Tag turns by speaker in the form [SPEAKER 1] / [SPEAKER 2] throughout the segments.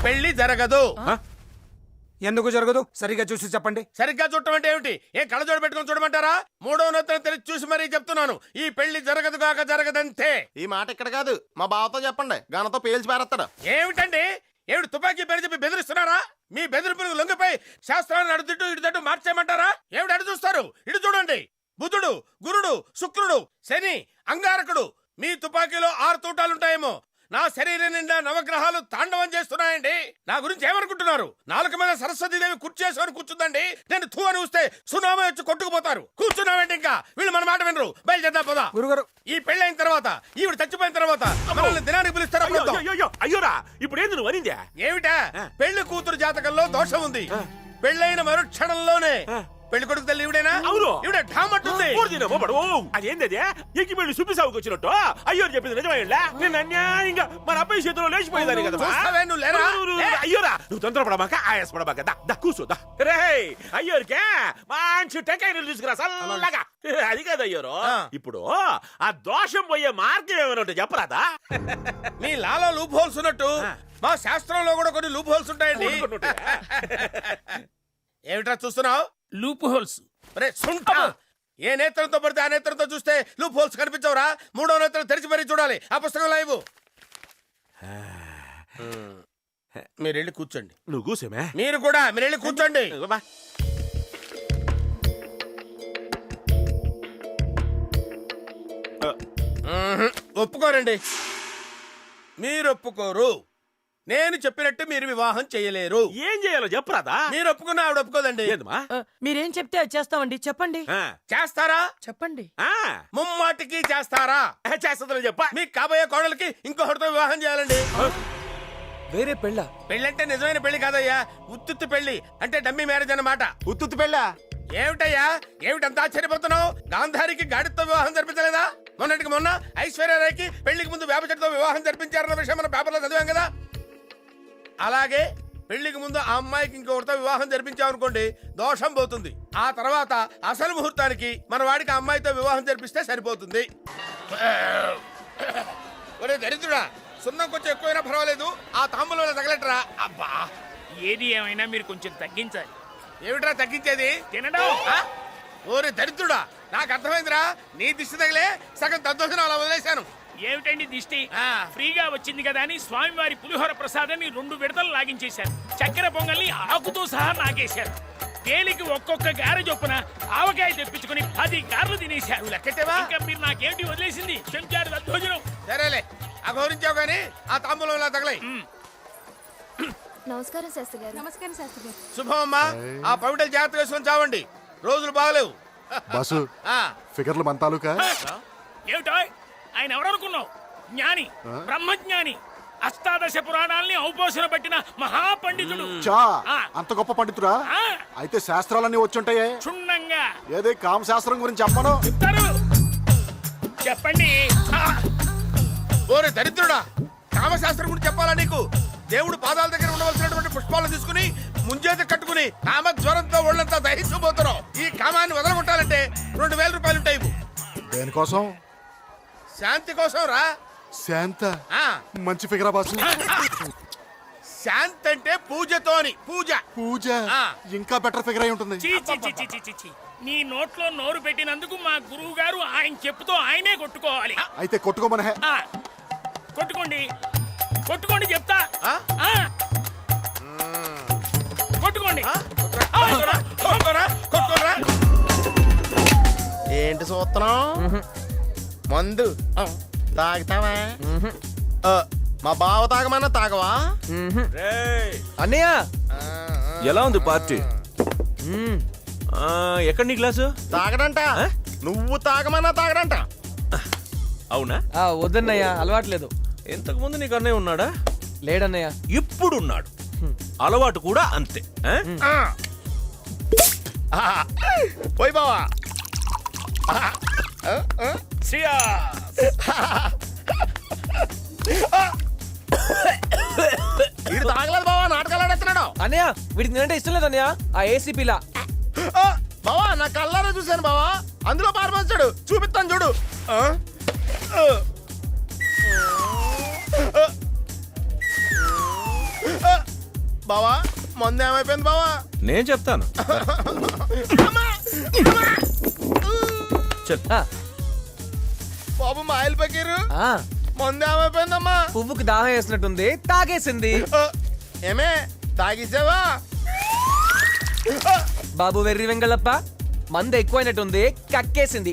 [SPEAKER 1] పెళ్లి జరగదు.
[SPEAKER 2] ఎందుకు జరగదు? సరిగ్గా చూసి చెప్పండి.
[SPEAKER 1] సరిగ్గా చూడటం అంటే ఏమిటి? ఏ కళ్ళజోడు పెట్టుకొని చూడమంటారా? మూడో నొత్తని తెలిసి చూసి మరీ చెప్తున్నాను, ఈ పెళ్లి జరగదు కాక జరగదంతే.
[SPEAKER 3] ఈ మాట ఇక్కడ కాదు, మా బావతో చెప్పండి, గనతో పేల్చి పారేస్తాడు.
[SPEAKER 1] ఏమిటండి? ఏమిటి తుపాకీ పేరు చెప్పి బెదిరిస్తున్నారా? మీ బెదిరింపులకు లొంగిపోయి శాస్త్రాలను అడుగుతూ ఇటు మార్చేయమంటారా? ఏమిటి అడు చూస్తారు? ఇటు చూడండి. బుధుడు, గురుడు, శుక్రుడు, శని, అంగారకుడు. మీ తుపాకీలో 6 తూటాలుంటాయేమో. నా శరీరం నిండా నవగ్రహాలు తాండవం చేస్తున్నాయండి. నా గురించి ఏమనుకుంటున్నారు? నాలుక మీద సరస్వతీదేవి కూర్చేసుకొని కూర్చుందండి. నేను తూ అని వస్తే సునామీ వచ్చి కొట్టుకుపోతారు. కూర్చున్నామంటే ఇంకా వీళ్ళు మన మాట వినరు. బయలుదేద్దాం పోదా.
[SPEAKER 2] గురుగారు,
[SPEAKER 1] ఈ పెళ్ళైన తర్వాత, ఈవిడ చచ్చిపోయిన తర్వాత మనల్ని దినానికి పిలుస్తారు.
[SPEAKER 4] అయ్యోరా, ఇప్పుడు ఏంది నువ్వు అనిందా?
[SPEAKER 1] ఏమిటా? పెళ్లి కూతురు జాతకంలో దోషం ఉంది. పెళ్ళైన మరుక్షణంలోనే పెళ్లి కొడుకు తల్లి ఈవిడేనా?
[SPEAKER 4] అవును.
[SPEAKER 1] ఈవిడ ఢామంటుంది.
[SPEAKER 4] అదేంది ఎక్కి పెళ్లి సుబ్బి సాగుకు వచ్చినట్టు అయ్యో చెప్పింది నిజమేలా? నేను అన్యాయంగా మన అబ్బాయి చేతిలో లేచిపోయిందని కదా. అయ్యోరా, నువ్వు తొందరపడమాక, ఆయాసపడమాక. దా కూర్చో. రే అయ్యోరికే మంచి టెంకాయలు తీసుకురా చల్లగా. అది కాదు అయ్యోరు, ఇప్పుడు ఆ దోషం పోయే మార్గం ఏమైనా చెప్పరాదా?
[SPEAKER 1] మీ లాలో లూప్ హోల్స్ ఉన్నట్టు మా శాస్త్రంలో కూడా కొన్ని లూప్ హోల్స్ ఉంటాయండి. ఏమిట్రా చూస్తున్నావు?
[SPEAKER 5] Loop holes.
[SPEAKER 1] ఏ నేత్రంతో పడితే ఆ నేత్రంతో చూస్తే లూప్ హోల్స్ కనిపించవురా? మూడో నేత్రం తెరిచి మరీ చూడాలి. ఆ పుస్తకం లైవ్. మీరు వెళ్ళి కూర్చోండి.
[SPEAKER 4] నువ్వు కూర్చోమే.
[SPEAKER 1] మీరు కూడా మీరు వెళ్ళి కూర్చోండి. ఒప్పుకోరండి. మీరు ఒప్పుకోరు. నేను చెప్పినట్టు మీరు వివాహం చేయలేరు.
[SPEAKER 4] ఏం చేయాలో చెప్పరాదా?
[SPEAKER 1] మీరు ఒప్పుకున్నా ఆవిడ ఒప్పుకోదండి.
[SPEAKER 6] మీరేం చెప్తే అది చేస్తామండి. చెప్పండి.
[SPEAKER 1] చేస్తారా?
[SPEAKER 6] చెప్పండి.
[SPEAKER 1] ముమ్మాటికి చేస్తారా?
[SPEAKER 4] చేస్తుందని చెప్ప.
[SPEAKER 1] మీ కాబోయే కోడలికి ఇంకొకటితో వివాహం చేయాలండి.
[SPEAKER 2] వేరే పెళ్ళ?
[SPEAKER 1] పెళ్ళంటే నిజమైన పెళ్లి కాదయ్యా, ఉత్తుత్తి పెళ్లి. అంటే డమ్మీ మ్యారేజ్ అన్నమాట.
[SPEAKER 3] ఉత్తుత్తి పెళ్ళా?
[SPEAKER 1] ఏమిటయ్యా, ఏమిటంత ఆశ్చర్యపోతున్నావు? గాంధారికి గాడితో వివాహం జరిపించలేదా? మొన్నటికి మొన్న ఐశ్వర్యరాయ్కి పెళ్లికి ముందు వేప చెట్టుతో వివాహం జరిపించారన్న విషయం మన పేపర్లో చదివాం కదా. అలాగే పెళ్లికి ముందు ఆ అమ్మాయికి ఇంకొకరితో వివాహం జరిపించామనుకోండి, దోషం పోతుంది. ఆ తర్వాత అసలు ముహూర్తానికి మన వాడికి ఆ అమ్మాయితో వివాహం జరిపిస్తే సరిపోతుంది. ఒరే దరిద్రుడా, సున్నం కొంచెం ఎక్కువైనా పర్వాలేదు, ఆ తాంబూలంలో తగలట్రా. అబ్బా,
[SPEAKER 5] ఏది ఏమైనా మీరు కొంచెం తగ్గించాలి.
[SPEAKER 1] ఏమిట్రా తగ్గించేది?
[SPEAKER 5] తినడం.
[SPEAKER 1] ఓరే దరిద్రుడా, నాకు అర్థమైందిరా. నీ దిష్టి తగిలే సగం దద్దోజనం అలా వదిలేశాను.
[SPEAKER 5] ఏమిటండి దిష్టి? ఫ్రీగా వచ్చింది కదా అని స్వామివారి పులిహోర ప్రసాదాన్ని 2 విడతలు లాగించేశారు. చక్కెర పొంగల్ని ఆకుతో సహా నాగేశారు. తేలికి ఒక్కొక్క గారె చొప్పున ఆవకాయ తెప్పించుకుని 10 గారెలు తినేశారు.
[SPEAKER 1] లెక్కెట్టేవా?
[SPEAKER 5] ఇంకా మీరు నాకేమిటి వదిలేసింది? చెంచారు దద్దోజనం.
[SPEAKER 1] సరేలే, అఘోరించావు గానీ ఆ తాంబూలంలా తగలే.
[SPEAKER 7] నమస్కారం శాస్త్రి గారు. నమస్కారం శాస్త్రి గారు.
[SPEAKER 1] శుభమమ్మా. ఆ పవిటలు జాగ్రత్త వేసుకొని చావండి, రోజులు బాగలేవు.
[SPEAKER 8] బాసు, ఫిగర్లు మన తాలూకా?
[SPEAKER 5] ఏమిటో ఆయన ఎవరనుకున్నావు? జ్ఞాని, బ్రహ్మజ్ఞాని, అష్టాదశ పురాణాల్ని ఔపోసన పట్టిన మహాపండితుడు.
[SPEAKER 8] అంత గొప్ప పండితుడా? అయితే శాస్త్రాలన్నీ వచ్చుంటాయే
[SPEAKER 5] క్షుణ్ణంగా.
[SPEAKER 8] ఏదే కామశాస్త్రం గురించి చెప్పను.
[SPEAKER 5] చెప్పండి.
[SPEAKER 1] ఓరే దరిద్రుడా, కామశాస్త్రం గురించి చెప్పాలా నీకు? దేవుడు పాదాల దగ్గర ఉండవలసినటువంటి పుష్పాలను తీసుకుని ముంజేత కట్టుకుని కామ జ్వరంతో ఒళ్ళంతా దహించబోతున్నావు. ఈ కామాన్ని వదలగొట్టాలంటే 2000 రూపాయలుంటాయి.
[SPEAKER 8] దేనికోసం?
[SPEAKER 1] శాంతి కోసం రా.
[SPEAKER 8] శాంత? మంచి ఫిగరా బాసు.
[SPEAKER 1] శాంతి అంటే పూజతో అని. పూజ.
[SPEAKER 8] పూజ ఇంకా బెటర్ ఫిగర్ అయి ఉంటుంది.
[SPEAKER 5] నీ నోట్లో నోరు పెట్టినందుకు మా గురువు గారు ఆయన చెప్పుతో ఆయనే కొట్టుకోవాలి.
[SPEAKER 8] అయితే కొట్టుకోమనే.
[SPEAKER 5] కొట్టుకోండి, కొట్టుకోండి చెప్తా. కొట్టుకోండి.
[SPEAKER 3] ఏంటి చూస్తున్నాం? మందు తాగుతావా? మా బావ తాగమన్నా తాగవా?
[SPEAKER 9] అన్నయ్య, ఎలా ఉంది పార్టీ? ఎక్కడ నీ గ్లాసు?
[SPEAKER 3] తాగడంట. నువ్వు తాగమన్నా తాగడంట.
[SPEAKER 9] అవునా?
[SPEAKER 6] వద్దన్నయ్య, అలవాట్లేదు.
[SPEAKER 9] ఇంతకు ముందు నీకు అన్నయ్య ఉన్నాడా?
[SPEAKER 6] లేడన్నయ్య.
[SPEAKER 9] ఇప్పుడు ఉన్నాడు. అలవాటు కూడా అంతే.
[SPEAKER 3] పోయి బావా. వీడు తాగలేదు బావా, నాటకాలు ఆడేస్తున్నాడు.
[SPEAKER 6] అన్నయ్య, వీడికి నేనంటే ఇష్టం లేదు అన్నయ్య. ఆ ఏసీపీలా.
[SPEAKER 3] బావా, నా కళ్ళారా చూశాను బావా, అందులో పారమోస్తాడు. చూపిస్తాను చూడు. బావా మందు ఏమైపోయింది బావా?
[SPEAKER 9] నేను చెప్తాను చెప్
[SPEAKER 6] ఆ,
[SPEAKER 3] బాబు మాయలు పకీరు
[SPEAKER 6] ఆ,
[SPEAKER 3] మందు ఏమైపోయిందమ్మా?
[SPEAKER 6] పువ్వుకి దాహం వేసినట్టుంది తాగేసింది.
[SPEAKER 3] ఆ, ఏమే తాగిసావా?
[SPEAKER 6] బాబు వెర్రి వెంగళప్ప మంద ఎక్కువైనట్టుంది కక్కేసింది.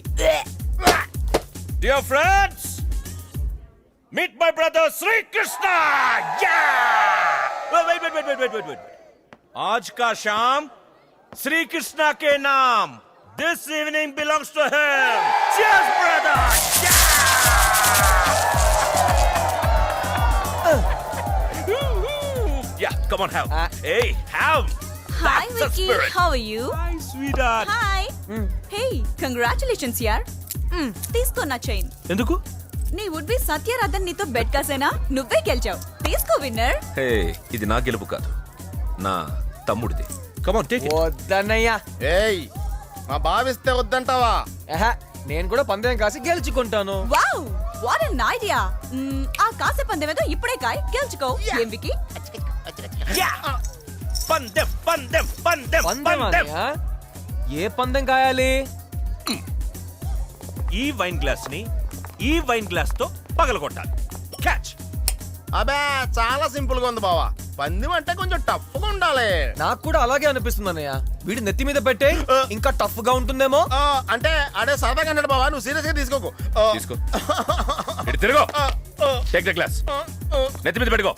[SPEAKER 9] Dear friends meet my brother Shri Krishna wait आज का शाम श्री कृष्णा के नाम this evening belongs to him cheers brother yeah come on have hey have
[SPEAKER 7] hi
[SPEAKER 9] That's the
[SPEAKER 7] Vicky,
[SPEAKER 9] spirit.
[SPEAKER 7] How are you?
[SPEAKER 9] hi sweetheart
[SPEAKER 7] hi. Hey, congratulations యార్. తీసుకో నా chain.
[SPEAKER 9] ఎందుకు
[SPEAKER 7] నీ వుడ్ బి సత్యరాధన్ నీతో బెట్ కాసేనా? నువ్వే గెలిచావు. తీసుకో విన్నర్.
[SPEAKER 9] హే ఇది నా గెలుపు కాదు నా తమ్ముడిది కమ్ ఆన్ టేక్ ఇట్
[SPEAKER 6] వద్దన్నయ్యా.
[SPEAKER 3] ఏయ్ మా బావిస్తే వద్దంటావా?
[SPEAKER 6] ఆహా, నేను కూడా పందెం కాసి గెలుచుకుంటాను.
[SPEAKER 7] Wow, what an idea. ఆ కాసే పందెం ఏదో ఇప్పుడే కాయ్, గెలుచుకో. ఏం విక్కీ?
[SPEAKER 9] పందెం పందెం పందెం
[SPEAKER 6] పందెం
[SPEAKER 9] పందెం
[SPEAKER 6] అన్నయ్య? ఏ పందెం కాయాలి?
[SPEAKER 9] ఈ వైన్ గ్లాస్ ని ఈ వైన్ గ్లాస్ తో పగలగొట్టాలి క్యాచ్
[SPEAKER 3] అబే చాలా సింపుల్ గా ఉంది బావా. పందెం అంటే కొంచెం టఫ్ గా ఉండాలి.
[SPEAKER 6] నాకు కూడా అలాగే అనిపిస్తుంది అన్నయ్య. వీడి నెత్తి మీద పెట్టే ఇంకా టఫ్ గా ఉంటుందేమో.
[SPEAKER 3] ఆ, అంటే అడే సరదాగా అన్నాడు బావా, నువ్వు సీరియస్ గా తీసుకోకు.
[SPEAKER 9] తీసుకో ఇటు తిరుగు
[SPEAKER 3] ఆ, ఆ,
[SPEAKER 9] టేక్ ద గ్లాస్
[SPEAKER 3] ఆ, ఆ.
[SPEAKER 9] నెత్తి మీద పెట్టుకో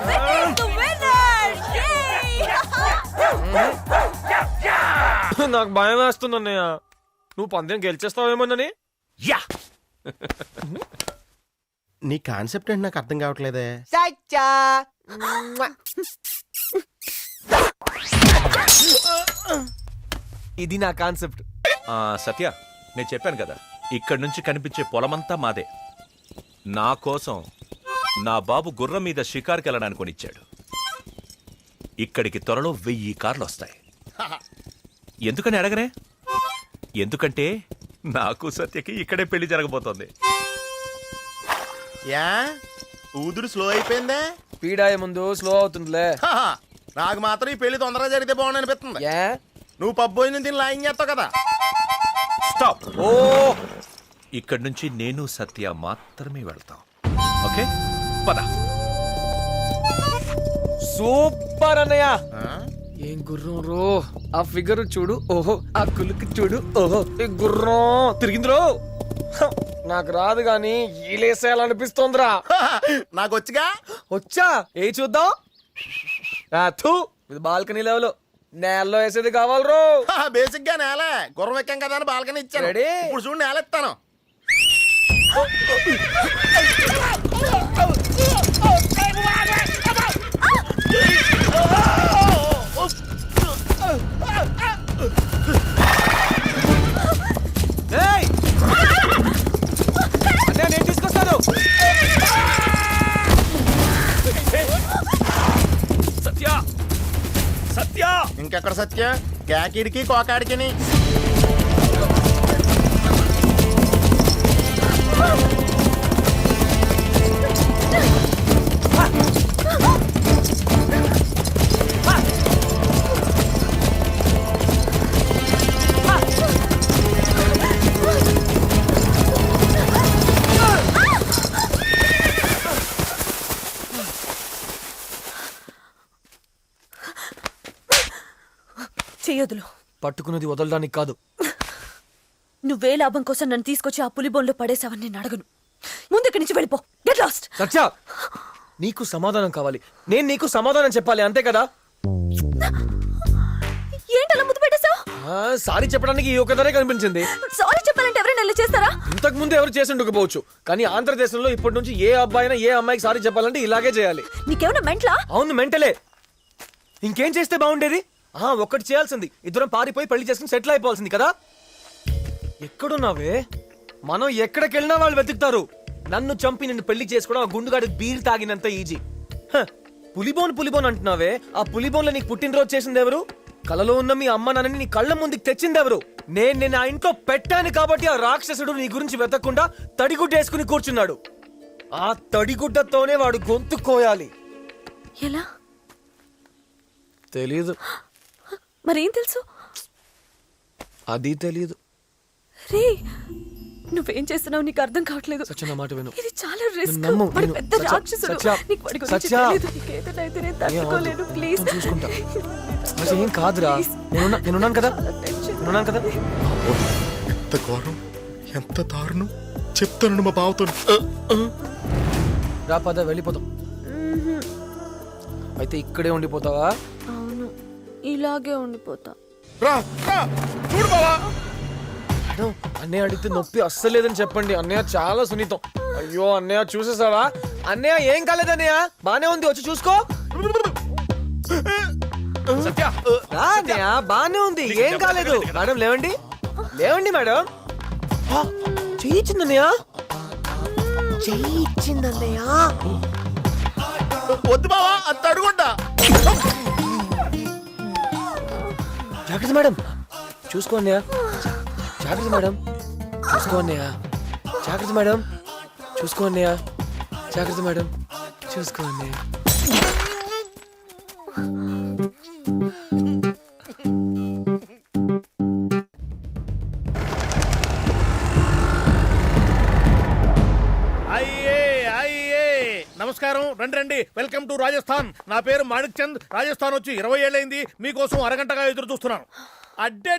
[SPEAKER 7] Vicky's the winner! Yay!
[SPEAKER 6] నాకు భయం వేస్తుంది అన్నయ్య. నువ్వు పందెం గెలిచేస్తావేమోనని.
[SPEAKER 9] యా
[SPEAKER 3] నీ కాన్సెప్ట్ ఏంటి నాకు అర్థం కావట్లేదే.
[SPEAKER 6] ఇది నా కాన్సెప్ట్.
[SPEAKER 9] సత్య నేను చెప్పాను కదా ఇక్కడ నుంచి కనిపించే పొలమంతా మాదే నా కోసం నా బాబు గుర్రం మీద షికార్కి వెళ్ళడానికి కొనిచ్చాడు ఇక్కడికి త్వరలో 1000 కార్లు వస్తాయి ఎందుకని అడగనే ఎందుకంటే నాకు సత్యకి ఇక్కడే పెళ్లి జరగబోతోంది
[SPEAKER 3] యా ఊదుడు స్లో అయిపోయిందే.
[SPEAKER 6] పీడాయ ముందు స్లో అవుతుందిలే.
[SPEAKER 3] హహ, నాకు మాత్రం ఈ పెళ్లి తొందరగా జరిగితే బాగుంది అనిపిస్తుంది.
[SPEAKER 6] ఏ
[SPEAKER 3] నువ్వు పబ్బు పోయిన దీన్ని లాయింగ్ చేస్తావు కదా.
[SPEAKER 9] స్టాప్
[SPEAKER 6] ఓ
[SPEAKER 9] ఇక్కడి నుంచి నేను సత్య మాత్రమే వెళ్తాం ఓకే పద
[SPEAKER 6] సూపర్ అన్నయ్య.
[SPEAKER 3] ఆ?
[SPEAKER 6] ఏం గుర్రం రో. ఆ ఫిగర్ చూడు. ఓహో ఆ కులుకు చూడు. ఓహో ఈ గుర్రం తిరిగిందిరో. హ, నాకు రాదు గాని ఈలేసేయాలనిపిస్తోందిరా.
[SPEAKER 3] హహ, నాకు వచ్చిగా.
[SPEAKER 6] వచ్చా ఏ చూద్దాం. ఇది బాల్కనీ లెవెల్. నేలలో వేసేది కావాలి రో.
[SPEAKER 3] హహ, బేసిక్ గా నేలే గుర్రం ఎక్కాం కదా అని బాల్కని ఇచ్చాను.
[SPEAKER 6] Ready?
[SPEAKER 3] ఇప్పుడు చూడు నేల ఎత్తాను.
[SPEAKER 6] ఏయ్! అన్నయ్య, నేను తీసుకొస్తాను.
[SPEAKER 9] సత్య సత్య
[SPEAKER 3] ఇంకెక్కడ సత్య కేకిడికి కోకాడికిని.
[SPEAKER 7] చెయ్యొదులు.
[SPEAKER 6] పట్టుకున్నది వదలడానికి కాదు.
[SPEAKER 7] నువ్వే లాభం కోసం నన్ను తీసుకొచ్చి ఆ పులి బోన్లో పడేసావని నేను అడగను. ముందు ఇక్కడి నుంచి వెళ్ళిపో. Get lost.
[SPEAKER 6] సత్య నీకు సమాధానం కావాలి. నేను నీకు సమాధానం చెప్పాలి అంతే కదా.
[SPEAKER 7] ఏంటలా ముద్దు పెట్టేశావు?
[SPEAKER 6] సారీ చెప్పడానికి ఈ ఒక్కదరే కనిపించింది.
[SPEAKER 7] సారీ చెప్పాలంటే ఎవరైనా ఇలా చేస్తారా?
[SPEAKER 6] ఇంతకు ముందు ఎవరు చేసి ఉండకపోవచ్చు కానీ ఆంధ్రదేశంలో ఇప్పటి నుంచి ఏ అబ్బాయినా ఏ అమ్మాయికి సారీ చెప్పాలంటే ఇలాగే చేయాలి.
[SPEAKER 7] నీకేమైనా మెంట్లా?
[SPEAKER 6] అవును మెంటలే. ఇంకేం చేస్తే బాగుండేది? ఒక్కటి చేయాల్సింది. ఇద్దరం పారిపోయి పెళ్లి చేసుకుని సెటిల్ అయిపోవాల్సింది కదా. ఎక్కడున్నావే? మనం ఎక్కడికెళ్ళినా వాళ్ళు వెతుకుతారు. నన్ను చంపి నిన్ను పెళ్లి చేసుకోవడం ఆ గుండుగాడి బీర్ తాగినంత ఈజీ. పులిబోన్ పులిబోన్ అంటున్నావే. ఆ పులిబోన్లో నీకు పుట్టినరోజు చేసింది ఎవరు? కలలో ఉన్న మీ అమ్మ నాన్నని నీ కళ్ళ ముందుకు తెచ్చింది ఎవరు? నేను ఆ ఇంట్లో పెట్టాను కాబట్టి ఆ రాక్షసుడు నీ గురించి వెతకకుండా తడిగుడ్డేసుకుని కూర్చున్నాడు. ఆ తడిగుడ్డతోనే వాడు గొంతు కోయాలి.
[SPEAKER 7] ఎలా?
[SPEAKER 6] తెలీదు.
[SPEAKER 7] మరేం తెలుసు?
[SPEAKER 6] అది తెలీదు.
[SPEAKER 7] రే, నువ్వేం చేస్తున్నావు నీకు అర్థం కావట్లేదు.
[SPEAKER 6] సత్య, నా మాట విను.
[SPEAKER 7] ఇది చాలా రిస్క్.
[SPEAKER 6] నమ్ము,
[SPEAKER 7] వాడు
[SPEAKER 6] నేను-
[SPEAKER 7] పెద్ద
[SPEAKER 6] సత్య,
[SPEAKER 7] రాక్షసుడు.
[SPEAKER 6] సత్య,
[SPEAKER 7] నీకు వాడి గురించి
[SPEAKER 6] సత్య.
[SPEAKER 7] తెలీదు. నీకేదైనా అయితే నేను తట్టుకోలేను. ప్లీజ్.
[SPEAKER 6] నేను చూసుకుంటా. అసలు ఏం కాదురా. నేనున్నాను కదా. నేనున్నాను కదా.
[SPEAKER 3] ఎంత ఘోరం, ఎంత దారుణం చెప్తాను మా బావతో.
[SPEAKER 6] రా పద, వెళ్ళిపోతాం. అయితే ఇక్కడే ఉండిపోతావా?
[SPEAKER 7] అవును, ఇలాగే ఉండిపోతా.
[SPEAKER 3] రా రా, చూడు బావా.
[SPEAKER 6] మేడం, అన్నయ్య అడిగితే నొప్పి అస్సలేదని చెప్పండి. అన్నయ్య చాలా సున్నితం. అయ్యో అన్నయ్య, చూసేసావా? అన్నయ్య ఏం కాలేదు అన్నయ్య, బానే ఉంది, వచ్చి చూసుకో.
[SPEAKER 9] సత్య
[SPEAKER 6] రా అన్నయ్య, బానే ఉంది, ఏం కాలేదు. మేడం లేవండి, లేవండి మేడం. చేయించింది అన్నయ్య, చేయించింది అన్నయ్య.
[SPEAKER 3] వద్దు బావా, అంత అడుగుంటా.
[SPEAKER 6] జాగ్రత్త మేడం, చూసుకో అన్నయ్య. జాగ్రత్త మేడం, చూసుకో అన్నయ్య. జాగ్రత్త మేడం, చూసుకో అన్నయ్య. జాగ్రత్త మేడం, చూసుకో అన్నయ్య.
[SPEAKER 1] అయ్యే అయ్యే, నమస్కారం. రండి రండి, వెల్కమ్ టు రాజస్థాన్. నా పేరు మాణిక్ చంద్. రాజస్థాన్ వచ్చి 20 ఏళ్ళైంది. మీకోసం అరగంటగా ఎదురు చూస్తున్నాను. అడ్డే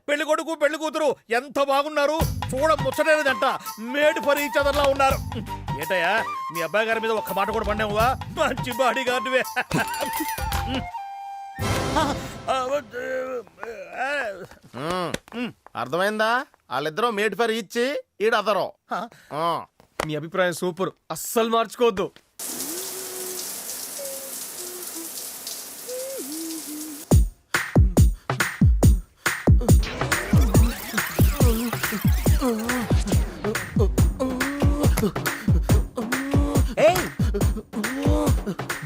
[SPEAKER 1] పెళ్లి కొడుకు పెళ్లి కూతురు ఎంత బాగున్నారు. చూడ ముచ్చటేదంట. మేడ్ ఫర్ ఈచ్ అదర్ లా ఉన్నారు. ఏటయ్యా, మీ అబ్బాయి గారి మీద ఒక్క మాట కూడా పడినావువా? మంచి బాడీ గార్డువే.
[SPEAKER 3] అర్థమైందా? వాళ్ళిద్దరూ మేడ్ ఫర్ ఇచ్చి ఈడ అదరో.
[SPEAKER 6] మీ అభిప్రాయం సూపర్, అస్సలు మార్చుకోవద్దు.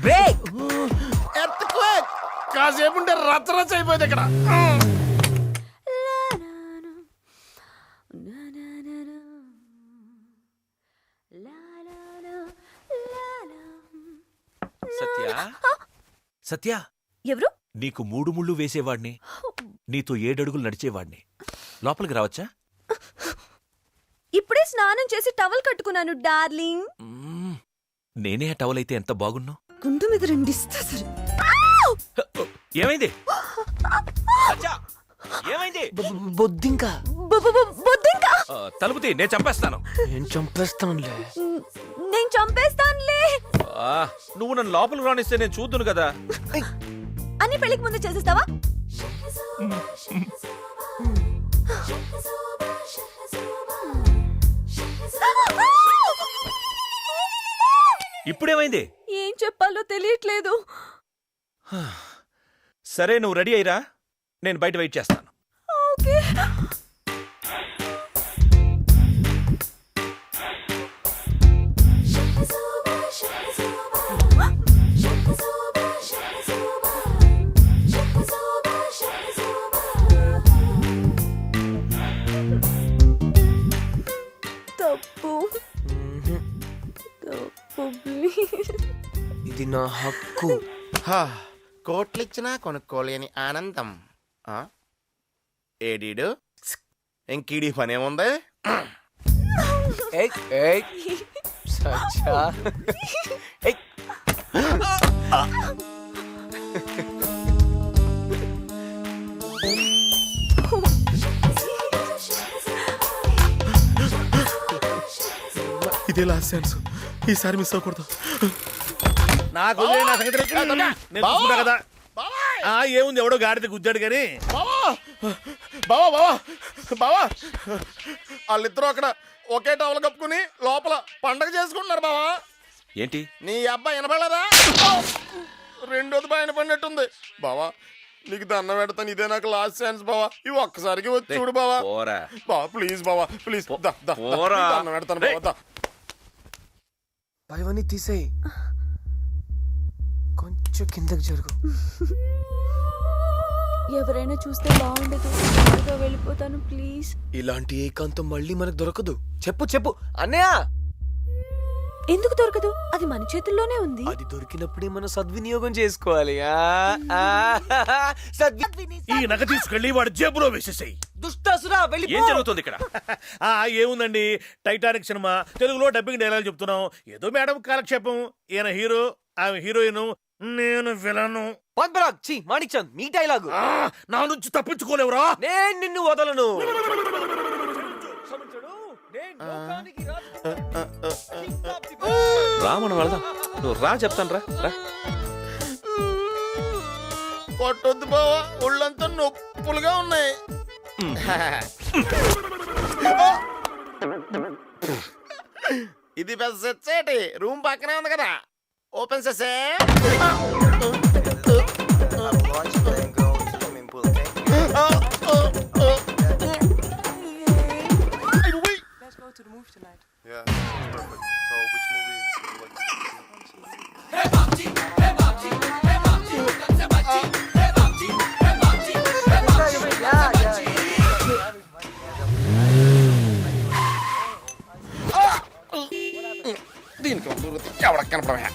[SPEAKER 3] బ్రేక్. కాసేపు ఉంటే రచ్చరచ్చ అయిపోయింది ఇక్కడ.
[SPEAKER 9] సత్య సత్య,
[SPEAKER 7] ఎవరు?
[SPEAKER 9] నీకు 3 ముళ్ళు వేసేవాడిని, నీతో 7 అడుగులు నడిచేవాడిని. లోపలికి రావచ్చా?
[SPEAKER 7] ఇప్పుడే స్నానం చేసి టవల్ కట్టుకున్నాను డార్లింగ్.
[SPEAKER 9] నేనే ఆ టవల్ అయితే ఎంత బాగున్నావు.
[SPEAKER 7] గుండు మీద రెండిస్తా సరే.
[SPEAKER 9] ఏమైంది సత్య? ఏమైంది?
[SPEAKER 6] బొద్దింకా
[SPEAKER 7] బొద్దింకా.
[SPEAKER 9] తలుపు తీ, నేను చంపేస్తాను.
[SPEAKER 6] నేను చంపేస్తానులే.
[SPEAKER 7] నేను చంపేస్తానులే.
[SPEAKER 9] నువ్వు నన్ను లోపలికి రానిస్తే నేను చూద్దును కదా.
[SPEAKER 7] అన్ని పెళ్లికి ముందు చేసేస్తావా?
[SPEAKER 9] ఇప్పుడేమైంది?
[SPEAKER 7] ఏం చెప్పాలో తెలియట్లేదు.
[SPEAKER 9] సరే, నువ్వు రెడీ అయ్యిరా, నేను బయట వెయిట్ చేస్తాను.
[SPEAKER 7] ఓకే. తప్పు తప్పు ప్లీజ్.
[SPEAKER 6] ఇది నా హక్కు.
[SPEAKER 3] కోట్లిచ్చినా కొనుక్కోలేని ఆనందం. ఏడీడు ఇంకీడి పనేముంది?
[SPEAKER 6] ఏయ్, ఏయ్, సచ్చా. ఏయ్.
[SPEAKER 3] ఇదే లాస్ట్ ఛాన్స్, ఈసారి మిస్ అవ్వకూడదు.
[SPEAKER 1] నాకు వదిలేయ్, నా సంగతి రేపు నేను చూసుకుంటా కదా. ఏముంది, ఎవడో గాడిద గుద్దాడు కానీ.
[SPEAKER 3] బావా బావా బావా, వాళ్ళిద్దరూ అక్కడ ఒకే టవల్ కప్పుకుని లోపల పండగ చేసుకుంటున్నారు బావా.
[SPEAKER 9] ఏంటి?
[SPEAKER 3] నీ అబ్బాయి వినపడలేదా? రెండోది బాగా వినపడినట్టుంది బావా. నీకు దండం పెడతాను, ఇదే నాకు లాస్ట్ ఛాన్స్ బావా. ఇవి ఒక్కసారికి వచ్చి చూడు బావా.
[SPEAKER 9] పోరా
[SPEAKER 3] బావా ప్లీజ్ బావా, ప్లీజ్
[SPEAKER 9] పోరా.
[SPEAKER 3] దండం పెడతాను బావా.
[SPEAKER 6] పైవన్నీ తీసేయి, కొంచెం కిందకి జరుగు.
[SPEAKER 7] ఎవరైనా చూస్తే బాగుండదు. త్వరగా వెళ్ళిపోతాను ప్లీజ్.
[SPEAKER 6] ఇలాంటి ఏకాంతం మళ్ళీ మనకు దొరకదు. చెప్పు చెప్పు అన్నయ్య.
[SPEAKER 7] ఎందుకు దొరకదు? అది మన చేతుల్లోనే ఉంది.
[SPEAKER 6] అది దొరికినప్పుడే మనం సద్వినియోగం చేసుకోవాలి.
[SPEAKER 5] ఈ నగ తీసుకెళ్లి వాడి జేబులో వేసేసాయి.
[SPEAKER 6] దుష్టాసురా వెళ్ళి
[SPEAKER 9] ఏం జరుగుతుంది ఇక్కడ?
[SPEAKER 5] ఏముందండి, టైటానిక్ సినిమా తెలుగులో డబ్బింగ్ డైలాగ్ చెప్తున్నాం. ఏదో మేడం కాలక్షేపం. ఈయన హీరో, ఆమె హీరోయిన్, నేను విలను.
[SPEAKER 6] పద్మరాజ్ ఛీ మాణిక్ చంద్ మీ డైలాగు.
[SPEAKER 5] నా నుంచి తప్పించుకోలేవురా.
[SPEAKER 6] నేను నిన్ను వదలను.
[SPEAKER 9] రా మనం వెళదాం. నువ్వు రా చెప్తాను రా రా.
[SPEAKER 3] కొట్టొద్దు బావా, ఒళ్ళంతా నొప్పులుగా ఉన్నాయి. ఇది పెద్ద సెట్. రూమ్ పక్కనే ఉంది కదా, ఓపెన్ చేసే. దీనికి ఎవడ కనపడమే.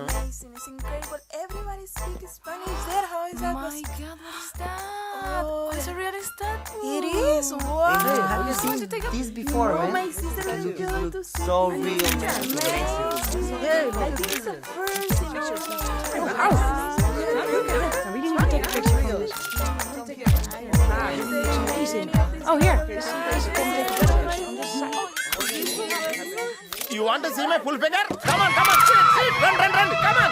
[SPEAKER 10] Amazing, it's incredible. Everybody speaks Spanish there. How is that? My God, what is that? Oh, it's a real statue. It is. Wow.
[SPEAKER 11] Have you seen this before,
[SPEAKER 10] Oh,
[SPEAKER 11] man?
[SPEAKER 10] my sister is going to see.
[SPEAKER 11] So real.
[SPEAKER 10] Amazing. I think it's the first in the
[SPEAKER 11] I really need to take a picture of this. Amazing. Oh, here.
[SPEAKER 3] You want to see my full figure? Come on, come on, sit, run, come on.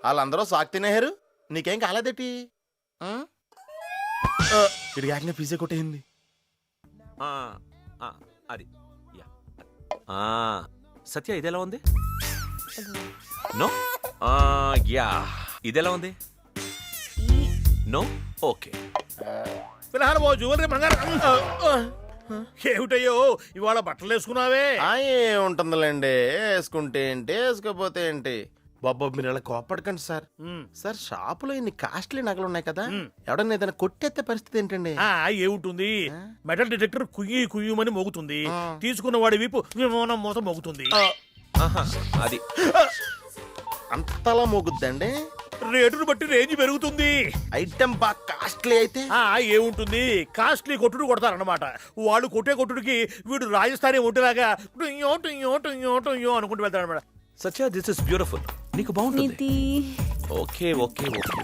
[SPEAKER 3] వాళ్ళందరూ సాక్ తినేహారు, నీకేం కాలేదేటి? ఇడికి ఆగిన ఫీజే కొట్టేయింది.
[SPEAKER 9] అది yeah. సత్య ఇదెలా ఉంది? No. Yeah ఇదెలా ఉంది? No. Okay.
[SPEAKER 5] ఫిలహాల్ ఓ jewellery బంగారం. ఏమిటయ్యో ఇవాళ బట్టలు వేసుకున్నావే?
[SPEAKER 3] ఏముంటుందిలేండి, వేసుకుంటే ఏంటి వేసుకోపోతే ఏంటి. బాబా మీరు ఇలా కోపడకండి సార్. సార్ షాపులో ఇన్ని కాస్ట్లీ నగలు ఉన్నాయి కదా, ఎవడన్నా ఏదైనా కొట్టేస్తే పరిస్థితి ఏంటండి?
[SPEAKER 5] ఏముంటుంది, మెటల్ డిటెక్టర్ కుయ్యి కుయ్యమని మోగుతుంది. తీసుకున్న వాడి వీపు విమానం మూత మోగుతుంది.
[SPEAKER 9] అది
[SPEAKER 3] అంతలా మోగుద్దండి?
[SPEAKER 5] రేటును బట్టి రేంజ్ పెరుగుతుంది.
[SPEAKER 3] ఐటమ్ బాగా కాస్ట్లీ అయితే
[SPEAKER 5] ఏముంటుంది, కాస్ట్లీ కొట్టుడు కొడతారన్నమాట. వాళ్ళు కొట్టే కొట్టుడికి వీడు రాజస్థానీ ఒంటిలాగా టుయ్యో టుయ్యో టుయ్యో టుయ్యో అనుకుంటూ వెళ్తాడన్నమాట.
[SPEAKER 9] సత్య దిస్ ఇస్ బ్యూటిఫుల్. నీకు బాగుంటుంది. Okay okay okay.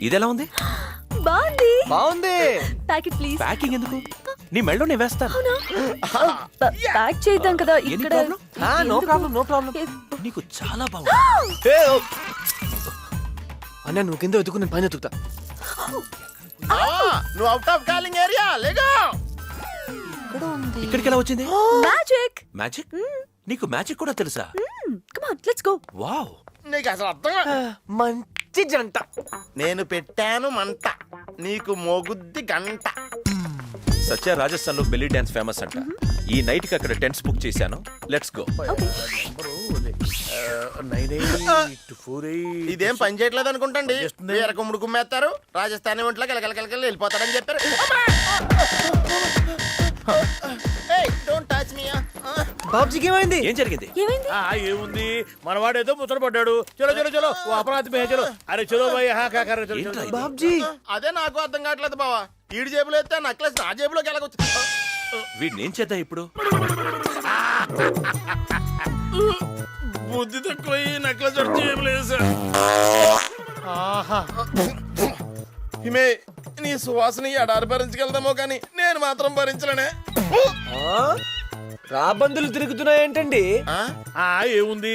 [SPEAKER 9] ఇదెలా ఉంది?
[SPEAKER 7] బాగుంది.
[SPEAKER 6] బాగుంది.
[SPEAKER 7] Packet please.
[SPEAKER 9] ప్యాకింగ్ ఎందుకు? నీ మెళ్ళో నేను వేస్తాను.
[SPEAKER 7] ప్యాక్ చేద్దాం కదా
[SPEAKER 9] Any
[SPEAKER 7] ఇక్కడ.
[SPEAKER 9] problem?
[SPEAKER 6] No problem no problem.
[SPEAKER 9] నీకు చాలా బాగుంది.
[SPEAKER 6] అన్న నువ్వు కింద వెతుకు, నేను పైన వెతుకుతా.
[SPEAKER 3] నువ్వు అవుట్ ఆఫ్ కాలింగ్ ఏరియా లేగా.
[SPEAKER 9] ఇక్కడికి ఎలా వచ్చింది?
[SPEAKER 7] మ్యాజిక్.
[SPEAKER 9] మ్యాజిక్? నీకు మ్యాజిక్ కూడా తెలుసా?
[SPEAKER 7] Come on let's go.
[SPEAKER 9] Wow.
[SPEAKER 3] నీకు అసలు అర్థం.
[SPEAKER 6] మంచి జంట.
[SPEAKER 3] నేను పెట్టాను మంట, నీకు మోగుద్ది గంట.
[SPEAKER 9] సత్య రాజస్థాన్ లో బెల్లీ డాన్స్ ఫేమస్ అంట. ఈ నైట్ కి అక్కడ టెంట్స్ బుక్ చేశాను. Let's go.
[SPEAKER 3] ఇదేం పని చేయట్లేదు అనుకుంటండి. వేరే కుమ్ముడు కుమ్మేస్తారు, రాజస్థానీ ఒంట్లో కలకలకలకలు వెళ్ళిపోతారని చెప్పారు. Don't touch me.
[SPEAKER 6] బాబుజీకి ఏమైంది?
[SPEAKER 9] ఏం జరిగింది?
[SPEAKER 7] ఏమైంది?
[SPEAKER 5] ఏముంది, మనవాడేదో ముచ్చట పడ్డాడు. చలో చలో చలో ఓ అపరాధి మే చలో. అరే చలో భయ్ హా కా కర్ చలో చలో.
[SPEAKER 6] బాబుజీ
[SPEAKER 3] అదే నాకు అర్థం కావట్లేదు బావా. ఈడి జేబులో ఎత్తే నక్లెస్ నా జేబులోకి ఎలాగొచ్చు?
[SPEAKER 9] వీడిని ఏం చేద్దాం ఇప్పుడు?
[SPEAKER 5] బుద్ధి తక్కువ నక్లెస్ జేబులేసా.
[SPEAKER 3] హిమే నీ సువాసన ఎడారి భరించగలదామో కానీ నేను మాత్రం భరించలేనే.
[SPEAKER 6] రాబందులు తిరుగుతున్నాయేంటండి?
[SPEAKER 4] ఏముంది,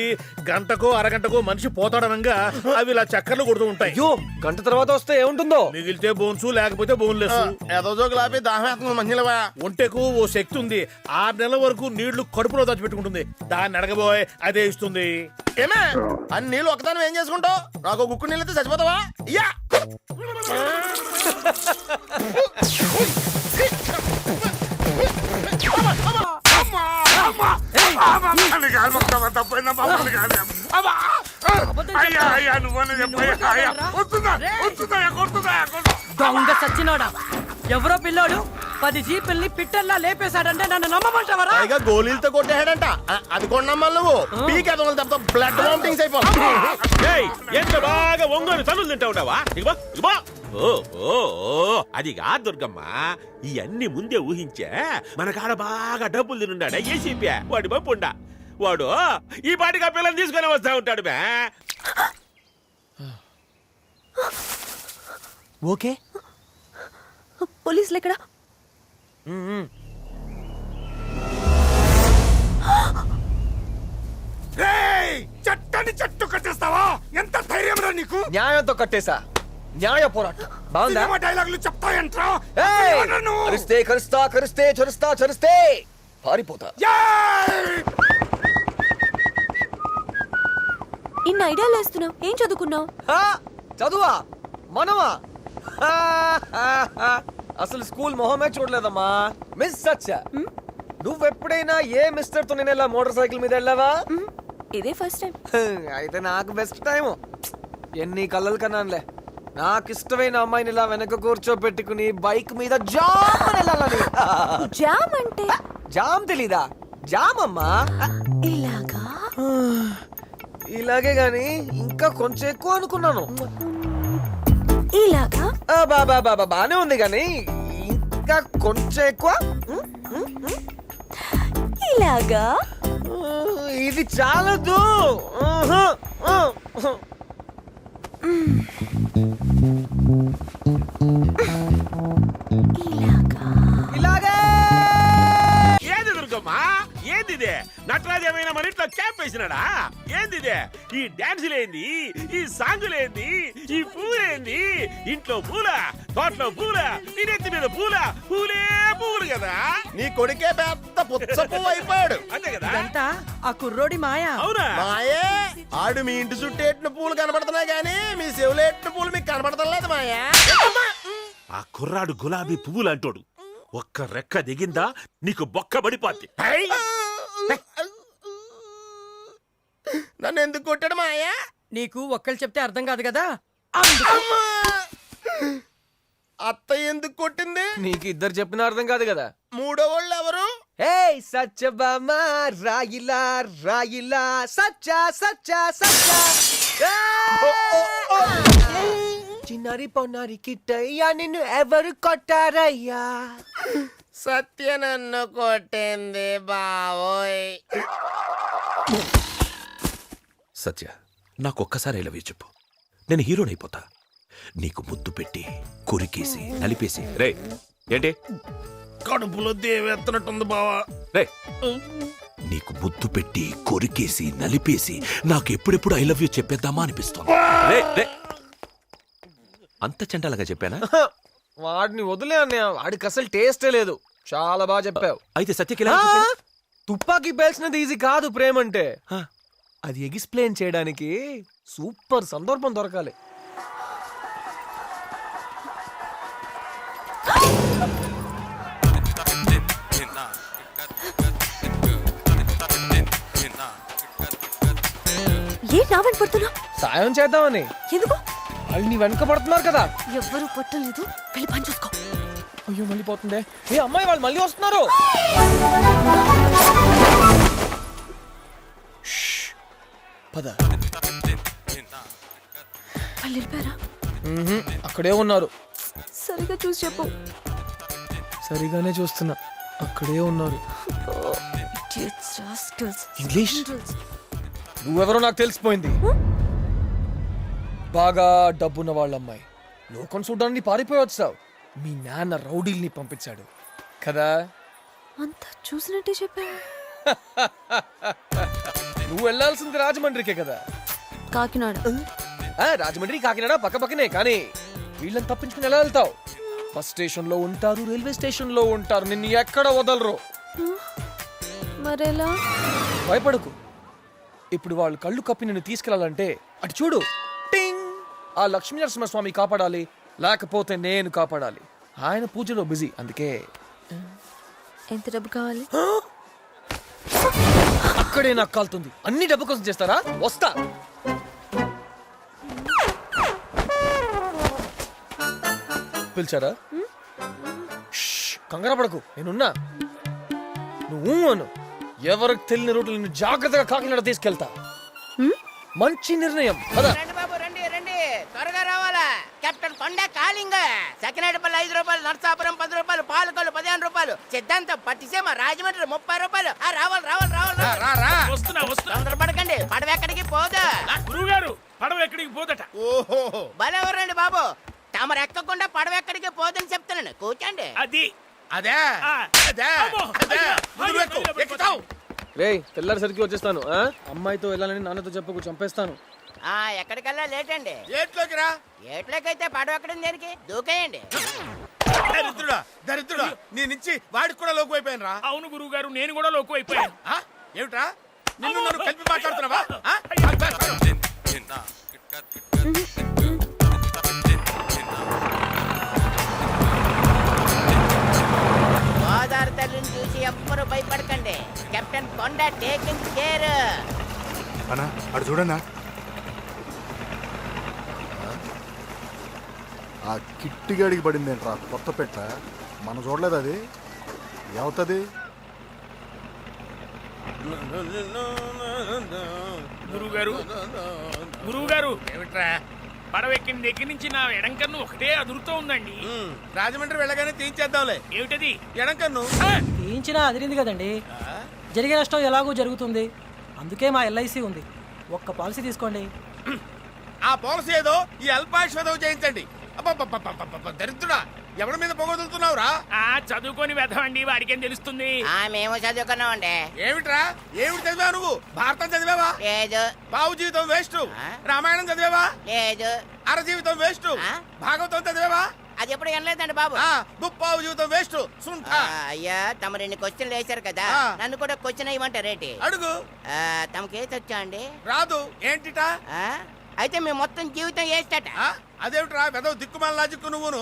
[SPEAKER 4] గంటకో అరగంటకో మనిషి పోతాడనంగా అవి ఇలా చక్కర్లు కొడుతూ ఉంటాయి.
[SPEAKER 6] అయ్యో, గంట తర్వాత వస్తే ఏముంటుందో?
[SPEAKER 4] మిగిలితే బోన్స్, లేకపోతే బోన్లెస్.
[SPEAKER 3] ఏదో జోకులు ఆపి దాహం మంచిలవా.
[SPEAKER 4] ఒంటెకు ఓ శక్తి ఉంది. 6 నెలల వరకు నీళ్లు కడుపులో దాచిపెట్టుకుంటుంది. దాన్ని అడగబోయ్ అదే ఇస్తుంది.
[SPEAKER 3] ఏమే అన్ని నీళ్ళు ఒకదాని ఏం చేసుకుంటావు? నాకు గుక్కు నీళ్ళు అయితే చచ్చిపోతావా? ఇయ్యా
[SPEAKER 11] దొంగ సచ్చినోడా, ఎవరో పిల్లోడు 10 జీపుల్ని పిట్టల్లా లేపేశాడంటే నన్ను నమ్మమంటావరా?
[SPEAKER 3] పైగా గోళీలతో కొట్టేహాడంట. అది కొన్నమ్మలు నువ్వు పీకేదోళ్ళు తప్ప బ్లడ్ వామిటింగ్స్ అయిపోయి
[SPEAKER 4] ఎంత బాగా ఒంగోలు తనులు తింటా ఉంటావా? ఇగో ఇగో. అది కాదు దుర్గమ్మ, ఇవన్నీ ముందే ఊహించే మన కాడ బాగా డబ్బులు తినుండా ఏసీపీ వాడి పంపుండా. వాడు ఈ పాటికి ఆ పిల్లల్ని తీసుకొని వస్తా ఉంటాడు బే.
[SPEAKER 6] ఓకే,
[SPEAKER 7] పోలీసులు ఎక్కడ?
[SPEAKER 2] చట్టాన్ని చెట్టు కట్టేస్తావా? ఎంత ధైర్యం రా నీకు?
[SPEAKER 6] న్యాయంతో కట్టేశా. న్యాయ పోరాటం బాగుందా?
[SPEAKER 2] సినిమా డైలాగులు చెప్తాయంట్రా.
[SPEAKER 6] ఏయ్!
[SPEAKER 2] నన్ను.
[SPEAKER 6] కరిస్తే కరుస్తా, కరిస్తే చరుస్తా, చరిస్తే పారిపోతా.
[SPEAKER 2] ఏయ్!
[SPEAKER 7] ఇన్ని ఐడియాలు వేస్తున్నావు, ఏం చదువుకున్నావు?
[SPEAKER 6] హా? చదువా? మనమా? హా, హా, హా. అసలు స్కూల్ మొహమే చూడలేదమ్మా. మిస్ సచ్చా, నువ్వెప్పుడైనా ఏ మిస్టర్ తో నేను ఇలా మోటార్ సైకిల్ మీద వెళ్ళావా?
[SPEAKER 7] ఇదే ఫస్ట్ టైం.
[SPEAKER 6] అయితే నాకు బెస్ట్ టైము. ఎన్ని కళ్ళలు కన్నానులే. నాకు ఇష్టమైన అమ్మాయిని ఇలా వెనక కూర్చోబెట్టుకుని బైక్ మీద జామ్ అని వెళ్ళాలని.
[SPEAKER 7] జామ్ అంటే?
[SPEAKER 6] జామ్ తెలీదా? జామ్ అమ్మా.
[SPEAKER 7] ఇలాగా?
[SPEAKER 6] ఇలాగే గాని ఇంకా కొంచెం ఎక్కువ అనుకున్నాను.
[SPEAKER 7] ఇలాగా?
[SPEAKER 6] బానే ఉంది గాని ఇంకా కొంచెం ఎక్కువ.
[SPEAKER 7] ఇలాగా?
[SPEAKER 6] ఇది చాలదు.
[SPEAKER 7] ఇలాగా?
[SPEAKER 6] ఇలాగే.
[SPEAKER 4] ఏది దుర్గమ్మా, ఏందిదే? నటరాజు ఏమైనా మన ఇంట్లో క్యాంప్ వేసినాడా? ఏందిదే? ఈ డాన్సులేంది, ఈ సాంగులేంది, ఈ పూలేంది? ఇంట్లో పూల, తోటలో పూల, నీ నెత్తి మీద పూల, పూలే పూలు కదా.
[SPEAKER 3] నీ కొడుకే పెద్ద పుచ్చ పువ్వు అయిపోయాడు.
[SPEAKER 4] అంతే కదా?
[SPEAKER 11] ఇదంతా ఆ కుర్రోడి మాయా.
[SPEAKER 4] అవునా?
[SPEAKER 3] మాయే ఆడు మీ ఇంటి చుట్టేటిన పూలు కనబడుతున్నాయి కానీ మీ చెవులేటిన పూలు మీకు కనబడతలేదు మాయా.
[SPEAKER 4] ఆ కుర్రాడు గులాబీ పువ్వులు అంటోడు. ఒక్క రెక్క దిగిందా నీకు బొక్క పడిపోద్ది.
[SPEAKER 3] నన్ను ఎందుకు కొట్టాడు మాయా?
[SPEAKER 11] నీకు ఒక్కళ్ళు చెప్తే అర్థం కాదు కదా.
[SPEAKER 3] అత్త ఎందుకు కొట్టింది?
[SPEAKER 6] నీకు ఇద్దరు చెప్పిన అర్థం కాదు కదా.
[SPEAKER 3] మూడో వాళ్ళు ఎవరు?
[SPEAKER 6] ఏయ్ సత్యభామ రాయిలా రాయిలా సచ్చా సచ్చా సచ్చా. చిన్నారి పొన్నారి కిట్టయ్యా నిన్ను ఎవరు కొట్టారయ్యా?
[SPEAKER 3] సత్య నన్ను కొట్టింది బావోయ్.
[SPEAKER 9] సత్య, నాకొక్కసారి ఇలా చెప్పు, నేను హీరోనైపోతా. నీకు ముద్దు పెట్టి కొరికేసి నలిపేసి. రే ఏంటి
[SPEAKER 4] కడుపులో దేవేత్తనట్టుంది బావా.
[SPEAKER 9] రే, నీకు ముద్దు పెట్టి కొరికేసి నలిపేసి నాకు ఎప్పుడెప్పుడు ఐ లవ్ యూ చెప్పేద్దామా అనిపిస్తుంది. రే, రే. అంత చండాలంగా చెప్పానా?
[SPEAKER 6] వాడిని వదిలే అన్నయ్య, వాడికి అసలు టేస్టే లేదు. చాలా బాగా చెప్పావు.
[SPEAKER 9] అయితే సత్యకి
[SPEAKER 6] తుపాకీ పేల్చినది ఈజీ కాదు ప్రేమ అంటే. అది ఎక్స్ప్లెయిన్ చేయడానికి సూపర్ సందర్భం దొరకాలి.
[SPEAKER 7] ఏ నా వెంట పడుతున్నా?
[SPEAKER 6] సాయం చేద్దామని.
[SPEAKER 7] ఎందుకు?
[SPEAKER 6] వాళ్ళు నీ వెనక పడుతున్నారు కదా.
[SPEAKER 7] ఎవ్వరూ పట్టలేదు, వెళ్ళి పని చూసుకో.
[SPEAKER 6] అయ్యో మళ్ళీ పోతుందే. ఏ అమ్మాయి, వాళ్ళు మళ్ళీ వస్తున్నారు. పద.
[SPEAKER 7] వాళ్ళు వెళ్ళిపోయారా?
[SPEAKER 6] అక్కడే ఉన్నారు.
[SPEAKER 7] సరిగా చూసి చెప్పు.
[SPEAKER 6] సరిగానే చూస్తున్నా, అక్కడే ఉన్నారు. ఇంగ్లీష్? నువ్వెవరో నాకు తెలిసిపోయింది. బాగా డబ్బున్న వాళ్ళ అమ్మాయి. లోకం చూడడానికి పారిపోయి వచ్చావు. మీ నాన్న రౌడీల్ని పంపించాడు కదా.
[SPEAKER 7] అంతా చూసినట్టే చెప్పా.
[SPEAKER 6] నువ్వు వెళ్ళాల్సింది రాజమండ్రికే కదా.
[SPEAKER 7] కాకినాడ.
[SPEAKER 6] రాజమండ్రి కాకినాడ పక్క పక్కనే, కానీ వీళ్ళని తప్పించుకుని ఎలా వెళ్తావు? బస్ స్టేషన్ లో ఉంటారు, రైల్వే స్టేషన్ లో ఉంటారు, నిన్ను ఎక్కడ వదలరు.
[SPEAKER 7] మరెలా?
[SPEAKER 6] భయపడకు. ఇప్పుడు వాళ్ళు కళ్ళు కప్పి నిన్ను తీసుకెళ్లాలంటే అటు చూడు, టింగ్, ఆ లక్ష్మీ నరసింహస్వామి కాపాడాలి, లేకపోతే నేను కాపాడాలి. ఆయన పూజలో బిజీ, అందుకే.
[SPEAKER 7] ఎంత డబ్బు కావాలి?
[SPEAKER 6] అక్కడే నాకు కాలుతుంది. అన్ని డబ్బు కోసం చేస్తారా? వస్తా. పిలిచారా? కంగారు పడకు, నేనున్నా. నువ్వు అను. ఎవరికి తెలియని రూట్లు నిన్ను జాగ్రత్తగా కాకినాడ తీసుకెళ్తా. మంచి నిర్ణయం.
[SPEAKER 11] రండి బాబు, రండి రండి, త్వరగా రావాలా. కెప్టెన్ కొండ కాలింగ్. సకినేటిపల్లి 5 రూపాయలు, నర్సాపురం 10 రూపాయలు, పాలకొల్లు 15 రూపాయలు, సిద్ధాంతం పట్టిసీమ రాజమండ్రి 30 రూపాయలు. రావాలి రావాలి రావాలి.
[SPEAKER 5] వస్తున్నా.
[SPEAKER 11] తొందరపడకండి, పడవ ఎక్కడికి పోదు.
[SPEAKER 5] గురువుగారు, పడవ ఎక్కడికి పోదట.
[SPEAKER 1] ఓహో
[SPEAKER 11] బలెవరండి బాబు, తమరు ఎక్కకుండా పడవ ఎక్కడికి పోదని చెప్తున్నాను. కూర్చోండి.
[SPEAKER 5] అది
[SPEAKER 1] అదే
[SPEAKER 5] ఆ.
[SPEAKER 1] అదే
[SPEAKER 5] అమ్మో,
[SPEAKER 1] అదే
[SPEAKER 5] అయ్యో,
[SPEAKER 1] ముందు ఎక్కు,
[SPEAKER 5] అయ్యో,
[SPEAKER 1] ఎక్కుతావు.
[SPEAKER 6] రే, తెల్లారిసరికి వచ్చేస్తాను. అమ్మాయితో వెళ్ళాలని నాన్నతో చెప్పకు, చంపేస్తాను.
[SPEAKER 11] ఎక్కడికల్లా లేట్ అండి.
[SPEAKER 1] ఏట్లోకి రా.
[SPEAKER 11] ఏట్లోకైతే పడవ ఎక్కడం దేనికి, దూకేయండి.
[SPEAKER 1] దరిద్రుడా దరిద్రుడా, నీ నుంచి వాడికి కూడా లోకు అయిపోయాను రా.
[SPEAKER 5] అవును గురువుగారు, నేను కూడా లోకు అయిపోయాను.
[SPEAKER 1] ఏమిట్రా, నిన్ను నన్ను కలిపి మాట్లాడుతున్నావా?
[SPEAKER 11] గోదావరి తల్లిని చూసి ఎవ్వరు భయపడకండి. కెప్టెన్ కొండ టేకింగ్ కేర్.
[SPEAKER 8] అన్నా అటు చూడన్నా, ఆ కిట్టిగాడికి పడింది ఏంట్రా కొత్త పెట్ట. మనం చూడలేదు అది. ఏమవుతుంది?
[SPEAKER 5] గురువుగారు,
[SPEAKER 1] ఏమిట్రా?
[SPEAKER 5] పడవ ఎక్కిన దగ్గర నుంచి నా ఎడం కన్ను ఒకటే అదురుతూ ఉందండి.
[SPEAKER 1] రాజమండ్రి వెళ్ళగానే తీయించేద్దాంలే.
[SPEAKER 5] ఏమిటది?
[SPEAKER 1] ఎడం కన్ను.
[SPEAKER 11] తీయించినా అదిరింది కదండి. జరిగే నష్టం ఎలాగో జరుగుతుంది, అందుకే మా ఎల్ఐసి ఉంది. ఒక్క పాలసీ తీసుకోండి.
[SPEAKER 1] ఆ పాలసీ ఏదో ఈ అల్పాయుష్వేదో చేయించండి. అబ్బబ్బబ్బబ్బబ్బబ్బ, దరిద్రుడా, ఎవరి మీద పొగదులుతున్నావురా?
[SPEAKER 5] చదువుకొని వెధవండి, వాడికేం తెలుస్తుంది?
[SPEAKER 11] మేము చదువుకున్నామండి.
[SPEAKER 1] ఏమిట్రా, ఏమిటి చదివావు నువ్వు? భారతం చదివావా?
[SPEAKER 11] లేదు.
[SPEAKER 1] బావు జీవితం వేస్ట్. రామాయణం చదివావా?
[SPEAKER 11] లేదు.
[SPEAKER 1] అర జీవితం వేస్ట్. భాగవతం చదివావా?
[SPEAKER 11] అది ఎప్పుడు వినలేదండి బాబు.
[SPEAKER 1] ముప్పావు జీవితం వేస్ట్.
[SPEAKER 11] అయ్యా, తమరు ఇన్ని క్వశ్చన్లు వేశారు కదా, నన్ను కూడా క్వశ్చన్ అయ్యమంటారేంటి?
[SPEAKER 1] అడుగు.
[SPEAKER 11] తమకి ఏసి వచ్చా అండి?
[SPEAKER 1] రాదు. ఏంటిటా?
[SPEAKER 11] అయితే మేము మొత్తం జీవితం వేస్తట.
[SPEAKER 1] అదేమిట్రా వెదవ దిక్కుమాల లాజిక్కు నువ్వును.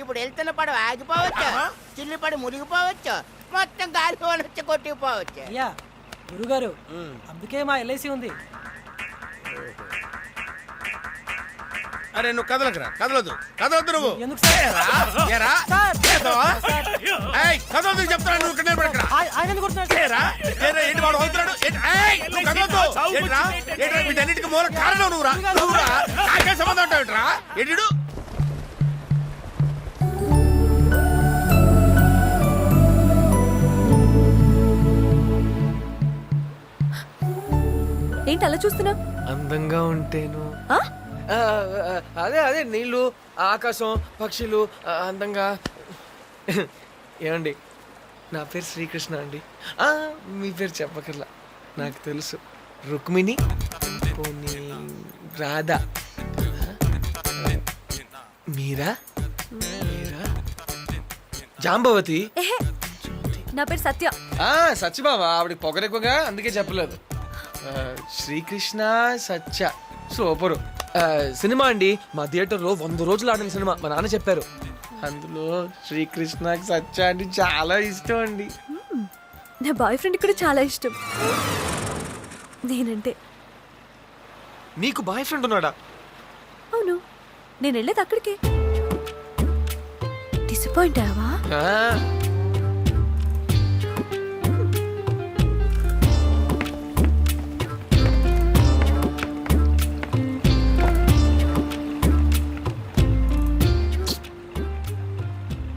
[SPEAKER 11] ఇప్పుడు వెళ్తున్న పడవ ఆగిపోవచ్చు, చిల్లు పడి మునిగిపోవచ్చు, మొత్తం గాలి వచ్చి కొట్టుకుపోవచ్చు. అయ్యా గురుగారు, అందుకే మా ఎల్ఐసి ఉంది.
[SPEAKER 1] అరే నువ్వు కదలకరా, కదలొద్దు నువ్వు.
[SPEAKER 11] ఎందుకు సార్?
[SPEAKER 1] ఏరా? కదలొద్దు చెప్తాను, నువ్వు ఇక్కడ నిలబడకరా. ఏంటి వాడు అవుతున్నాడు? నువ్వు కదలొద్దు. ఏంట్రా వీటన్నిటికీ మూల కారణం నువ్వురా. నాకే సంబంధం ఉంటావుట్రా. ఏంటిడు?
[SPEAKER 7] ఏంటి అలా చూస్తున్నావు?
[SPEAKER 6] అందంగా ఉంటేను. అదే అదే, నీళ్ళు, ఆకాశం, పక్షులు అందంగా. ఏమండి, నా పేరు శ్రీకృష్ణ అండి. మీ పేరు చెప్పకర్లా, నాకు తెలుసు. రుక్మిణి, పోనీ రాధా, మీరా, జాంబవతి.
[SPEAKER 7] నా పేరు సత్య.
[SPEAKER 6] సత్యబాబా, ఆవిడ పొగరెక్కువగా, అందుకే చెప్పలేదు. శ్రీకృష్ణ సత్య, సూపరు. సినిమా అండి, మా థియేటర్లో 100 రోజులు ఆడిన సినిమా. మా నాన్న చెప్పారు, అందులో శ్రీకృష్ణ సత్య అంటే చాలా ఇష్టం అండి.
[SPEAKER 7] నా బాయ్ ఫ్రెండ్ కూడా చాలా ఇష్టం. నేనంటే.
[SPEAKER 6] నీకు బాయ్ ఫ్రెండ్ ఉన్నాడా?
[SPEAKER 7] అవును, నేను వెళ్ళేది అక్కడికే. డిసప్పాయింట్ అయ్యావా?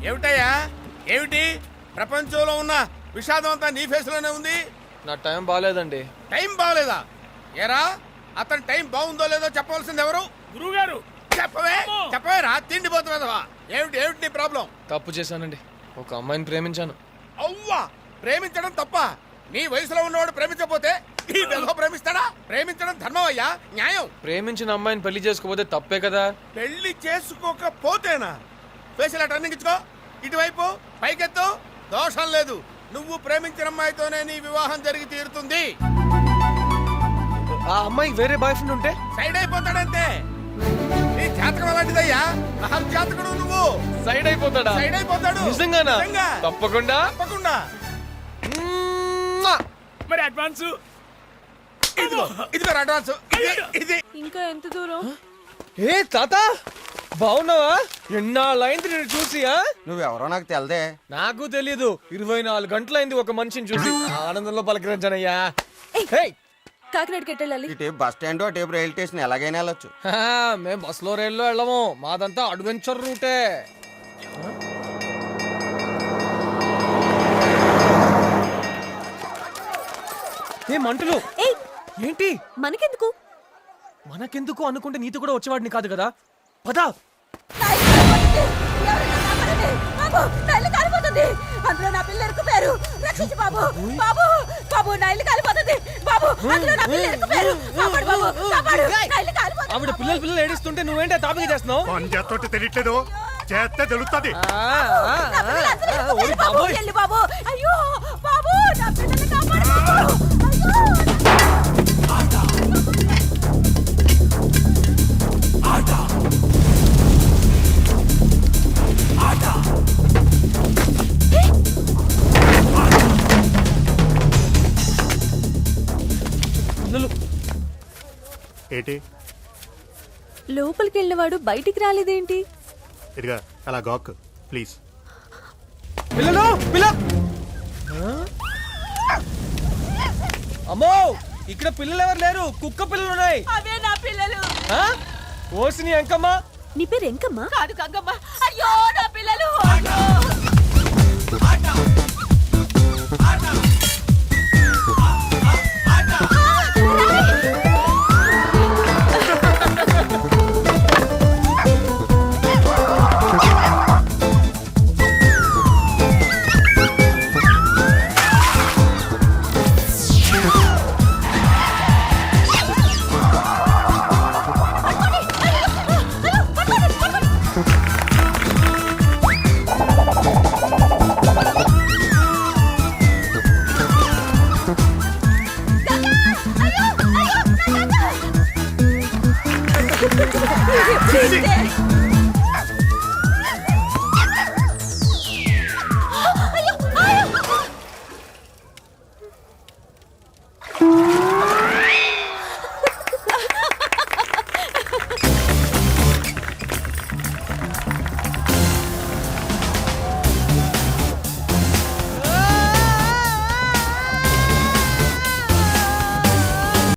[SPEAKER 1] ఏమిటయ్యా, ఏమిటి? ప్రపంచంలో ఉన్న విషాదం అంతా నీ ఫేస్ లోనే ఉంది.
[SPEAKER 6] నా టైం బాగాలేదండి.
[SPEAKER 1] టైం బాగలేదా? ఏరా, అతని టైం బాగుందో లేదో చెప్పవలసింది ఎవరు?
[SPEAKER 5] గురువుగారు.
[SPEAKER 1] చెప్పవే రా, తిండిపోతున్నదవా. ఏమిటి నీ ప్రాబ్లం?
[SPEAKER 6] తప్పు చేశానండి, ఒక అమ్మాయిని ప్రేమించాను.
[SPEAKER 1] అవ్వా, ప్రేమించడం తప్ప? నీ వయసులో ఉన్నవాడు ప్రేమించకపోతే ఈ విధవ ప్రేమిస్తాడా? ప్రేమించడం ధర్మం అయ్యా, న్యాయం.
[SPEAKER 6] ప్రేమించిన అమ్మాయిని పెళ్లి చేసుకోకపోతే తప్పే కదా.
[SPEAKER 1] పెళ్లి చేసుకోకపోతేనా? ఫేషియల్ టర్నింగ్ ఇచ్చుకో, ఇటువైపు పైకెత్తు. దోషం లేదు, నువ్వు ప్రేమించిన అమ్మాయితోనే నీ వివాహం జరిగి తీరుతుంది.
[SPEAKER 6] ఆ అమ్మాయికి వేరే బాయ్ ఫ్రెండ్ ఉంటే
[SPEAKER 1] సైడ్ అయిపోతాడంతే. నీ జాతకం అలాంటిదయ్యా, మహల్ జాతకుడు నువ్వు.
[SPEAKER 6] సైడ్ అయిపోతాడా?
[SPEAKER 1] సైడ్ అయిపోతాడు.
[SPEAKER 6] నిజంగానా?
[SPEAKER 1] నిజంగా.
[SPEAKER 6] తప్పకుండా.
[SPEAKER 1] తప్పకుండా.
[SPEAKER 5] మరి అడ్వాన్స్
[SPEAKER 1] ఇదిగో అడ్వాన్స్. ఇది
[SPEAKER 7] ఇంకా ఎంత దూరం?
[SPEAKER 6] ఏ తాత బాగున్నావా? ఎన్నాళ్ళైంది నేను చూసి.
[SPEAKER 2] నువ్వెవరో నాకు తెలదే.
[SPEAKER 6] నాకు తెలీదు. 24 గంటలైంది ఒక మనిషిని చూసి. ఆనందంలో పలకరించానయ్యా.
[SPEAKER 7] కాకినాడకి ఎట్టెళ్ళాలి?
[SPEAKER 2] ఇటు బస్ స్టాండ్ అటు రైల్ స్టేషన్ ఎలాగైనా వెళ్ళొచ్చు.
[SPEAKER 6] మేం బస్సులో రైల్లో వెళ్ళము, మాదంతా అడ్వెంచర్ రూటే. ఏ మంటలు ఏంటి?
[SPEAKER 7] మనకెందుకు?
[SPEAKER 6] మనకెందుకు అనుకుంటే నీతో కూడా వచ్చేవాడిని కాదు కదా. పదా
[SPEAKER 7] అందులో నా పిల్ల ఇరుక్కుపోయారు. రక్షించు బాబు, బాబు, బాబు, నా ఇల్లు కాలిపోతుంది. బాబు, అందులో నా పిల్ల ఇరుక్కుపోయారు. కాపాడు బాబు, కాపాడు. నా ఇల్లు కాలిపోతుంది.
[SPEAKER 6] ఆవిడ పిల్లలు ఏడుస్తుంటే నువ్వేంటే తాపిక చేస్తున్నావు?
[SPEAKER 8] తెలియట్లేదు, చేస్తే తెలుస్తుంది.
[SPEAKER 7] నా పిల్లలు అందరూ ఇరుక్కుపోయారు బాబు. ఎల్లు బాబు. అయ్యో బాబు, నా పిల్లల్ని కాపాడు బాబు.
[SPEAKER 8] ఏంటి
[SPEAKER 7] లోపలికి వెళ్ళినవాడు బయటికి రాలేదేంటి?
[SPEAKER 8] ఇదిగా అలా గాక్ ప్లీజ్.
[SPEAKER 6] పిల్లలు పిల్ల అమ్మో, ఇక్కడ పిల్లలు ఎవరు లేరు, కుక్క పిల్లలు ఉన్నాయి.
[SPEAKER 7] అవే నా పిల్లలు.
[SPEAKER 6] ఓసిని అంకమ్మ.
[SPEAKER 7] నీ పేరు ఎంకమ్మా? కాదు కంగమ్మ. అయ్యో నా పిల్లలు.